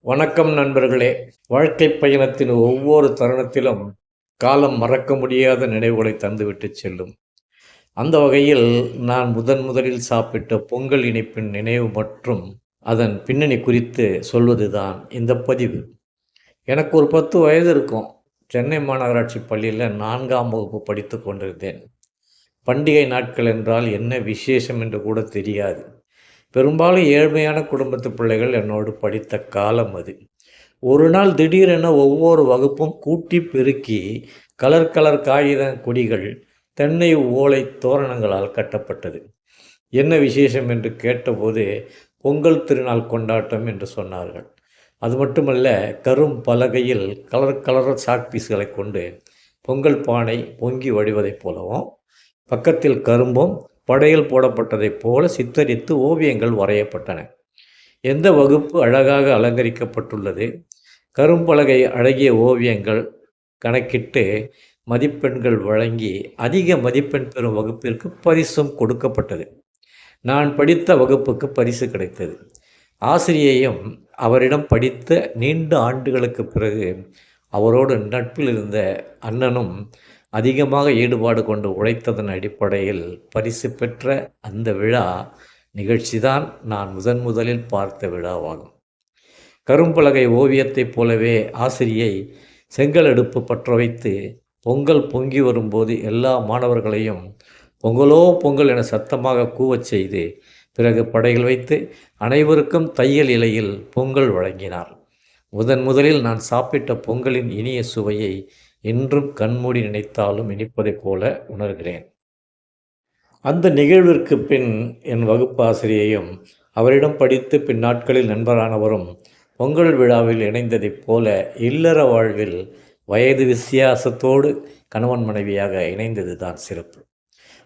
வணக்கம் நண்பர்களே. வாழ்க்கை பயணத்தின் ஒவ்வொரு தருணத்திலும் காலம் மறக்க முடியாத நினைவுகளை தந்துவிட்டு செல்லும். அந்த வகையில் நான் முதலில் சாப்பிட்ட பொங்கல் இனிப்பின் நினைவு மற்றும் அதன் பின்னணி குறித்து சொல்வதுதான் இந்த பதிவு. எனக்கு ஒரு 10 வயது இருக்கும். சென்னை மாநகராட்சி பள்ளியில் 4ஆம் வகுப்பு படித்து கொண்டிருந்தேன். பண்டிகை நாட்கள் என்றால் என்ன விசேஷம் என்று கூட தெரியாது. பெரும்பாலும் ஏழ்மையான குடும்பத்து பிள்ளைகள் என்னோடு படித்த காலம் அது. ஒரு நாள் திடீரென ஒவ்வொரு வகுப்பும் கூட்டி பெருக்கி கலர் கலர் காகித கொடிகள் தென்னை ஓலை தோரணங்களால் கட்டப்பட்டது. என்ன விசேஷம் என்று கேட்டபோது பொங்கல் திருநாள் கொண்டாட்டம் என்று சொன்னார்கள். அது மட்டுமல்ல, கரும் பலகையில் கலர் கலர் சாக்பீஸ்களை கொண்டு பொங்கல் பானை பொங்கி வழிவதைப் போலவும், பக்கத்தில் கரும்பும் படையல் போடப்பட்டதைப் போல சித்தரித்து ஓவியங்கள் வரையப்பட்டன. எந்த வகுப்பு அழகாக அலங்கரிக்கப்பட்டுள்ளது, கரும்பலகை அழகிய ஓவியங்கள் கணக்கிட்டு மதிப்பெண்கள் வழங்கி அதிக மதிப்பெண் பெறும் வகுப்பிற்கு பரிசும் கொடுக்கப்பட்டது. நான் படித்த வகுப்புக்கு பரிசு கிடைத்தது. ஆசிரியையும் அவரிடம் படித்த நீண்ட ஆண்டுகளுக்கு பிறகு அவரோடு நட்பில் இருந்த அண்ணனும் அதிகமாக ஈடுபாடு கொண்டு உழைத்ததன் அடிப்படையில் பரிசு பெற்ற அந்த விழா நிகழ்ச்சிதான் நான் முதலில் பார்த்த விழாவாகும். கரும்பலகை ஓவியத்தைப் போலவே ஆசிரியை செங்கல் அடுப்பு பற்ற வைத்து பொங்கல் பொங்கி வரும்போது எல்லா மாணவர்களையும் பொங்கலோ பொங்கல் என சத்தமாக கூவச் செய்து பிறகு படைகள் வைத்து அனைவருக்கும் தையல் இலையில் பொங்கல் வழங்கினார். முதலில் நான் சாப்பிட்ட பொங்கலின் இனிய சுவையை இன்றும் கண்மூடி நினைத்தாலும் இனிப்பதைப் போல உணர்கிறேன். அந்த நிகழ்விற்கு பின் என் வகுப்பாசிரியையும் அவரிடம் படித்து பின் நாட்களில் நண்பரானவரும் பொங்கல் விழாவில் இணைந்ததைப் போல இல்லற வாழ்வில் வயது வித்தியாசத்தோடு கணவன் மனைவியாக இணைந்தது தான் சிறப்பு.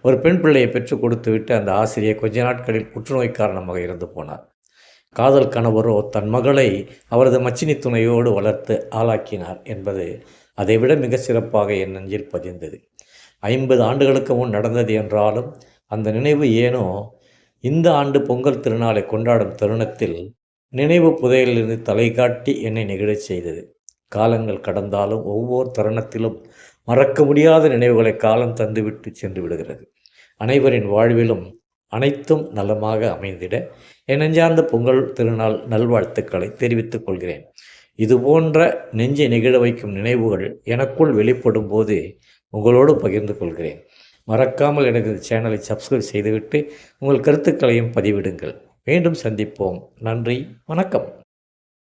ஒரு பெண் பிள்ளையை பெற்றுக் கொடுத்துவிட்டு அந்த ஆசிரியர் கொஞ்ச நாட்களில் புற்றுநோய் காரணமாக இறந்து போனார். காதல் கணவரோ தன் மகளை அவரது மச்சினி துணையோடு வளர்த்து ஆளாக்கினார் என்பது அதைவிட மிக சிறப்பாக என் நெஞ்சில் பதிந்தது. 50 ஆண்டுகளுக்கு முன் நடந்தது என்றாலும் அந்த நினைவு ஏனோ இந்த ஆண்டு பொங்கல் திருநாளை கொண்டாடும் தருணத்தில் நினைவு புதையலிருந்து தலை காட்டி என்னை நெகிழச் செய்தது. காலங்கள் கடந்தாலும் ஒவ்வொரு தருணத்திலும் மறக்க முடியாத நினைவுகளை காலம் தந்துவிட்டு சென்று விடுகிறது. அனைவரின் வாழ்விலும் அனைத்தும் நலமாக அமைந்திட என் நெஞ்சார்ந்த பொங்கல் திருநாள் நல்வாழ்த்துக்களை தெரிவித்துக் கொள்கிறேன். இதுபோன்ற நெஞ்சை நெகிழ வைக்கும் நினைவுகள் எனக்குள் வெளிப்படும் போது உங்களோடு பகிர்ந்து கொள்கிறேன். மறக்காமல் எனது சேனலை சப்ஸ்கிரைப் செய்துவிட்டு உங்கள் கருத்துக்களையும் பதிவிடுங்கள். மீண்டும் சந்திப்போம். நன்றி, வணக்கம்.